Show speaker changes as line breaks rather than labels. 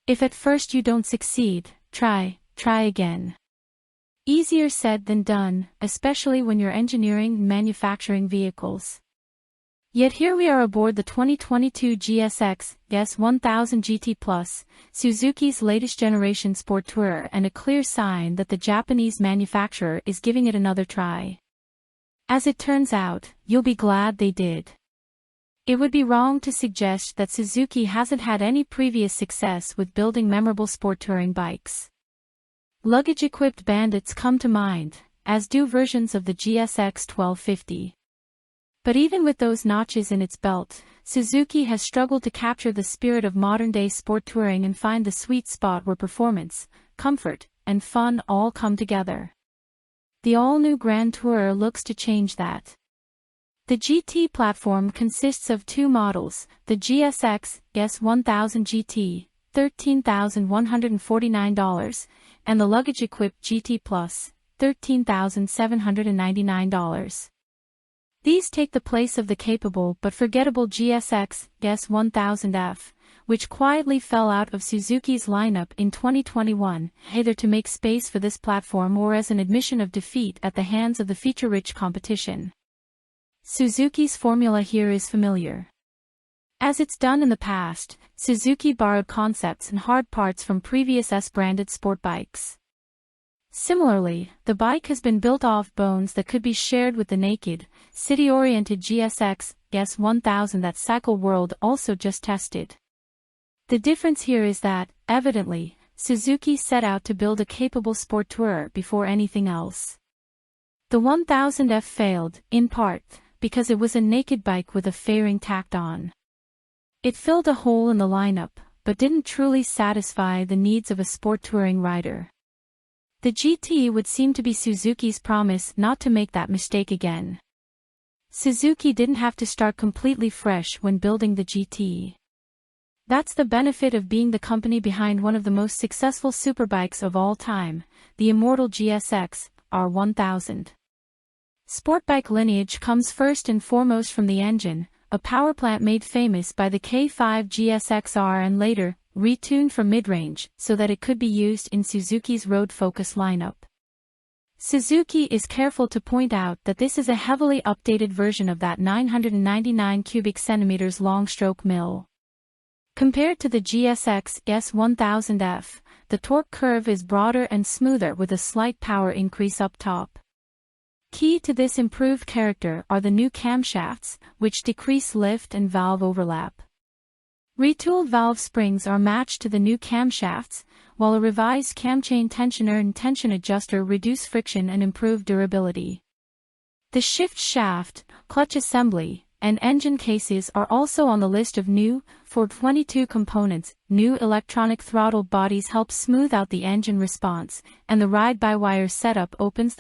If at first you don't succeed, try again. Easier said than done, especially when you're engineering and manufacturing vehicles. Yet here we are aboard the 2022 GSX S1000GT Plus, Suzuki's latest generation sport tourer, and a clear sign that the Japanese manufacturer is giving it another try. As it turns out, you'll be glad they did. It would be wrong to suggest that Suzuki hasn't had any previous success with building memorable sport touring bikes. Luggage-equipped bandits come to mind, as do versions of the GSX 1250. But even with those notches in its belt, Suzuki has struggled to capture the spirit of modern-day sport touring and find the sweet spot where performance, comfort, and fun all come together. The all-new Grand Tourer looks to change that. The GT platform consists of two models, the GSX S1000GT, $13,149, and the luggage-equipped GT Plus, $13,799. These take the place of the capable but forgettable GSX S1000F, which quietly fell out of Suzuki's lineup in 2021, either to make space for this platform or as an admission of defeat at the hands of the feature-rich competition. Suzuki's formula here is familiar. As it's done in the past, Suzuki borrowed concepts and hard parts from previous S-branded sport bikes. Similarly, the bike has been built off bones that could be shared with the naked, city-oriented GSX S1000 that Cycle World also just tested. The difference here is that, evidently, Suzuki set out to build a capable sport tourer before anything else. The 1000F failed, in part, because it was a naked bike with a fairing tacked on. It filled a hole in the lineup, but didn't truly satisfy the needs of a sport touring rider. The GT would seem to be Suzuki's promise not to make that mistake again. Suzuki didn't have to start completely fresh when building the GT. That's the benefit of being the company behind one of the most successful superbikes of all time, the immortal GSX R1000. Sportbike lineage comes first and foremost from the engine, a powerplant made famous by the K5 GSX-R and later, retuned for mid-range so that it could be used in Suzuki's Road Focus lineup. Suzuki is careful to point out that this is a heavily updated version of that 999 cubic centimeters long stroke mill. Compared to the GSX S1000F, the torque curve is broader and smoother with a slight power increase up top. Key to this improved character are the new camshafts, which decrease lift and valve overlap. Retooled valve springs are matched to the new camshafts, while a revised camchain tensioner and tension adjuster reduce friction and improve durability. The shift shaft, clutch assembly, and engine cases are also on the list of new, for 22 components. New electronic throttle bodies help smooth out the engine response, and the ride-by-wire setup opens the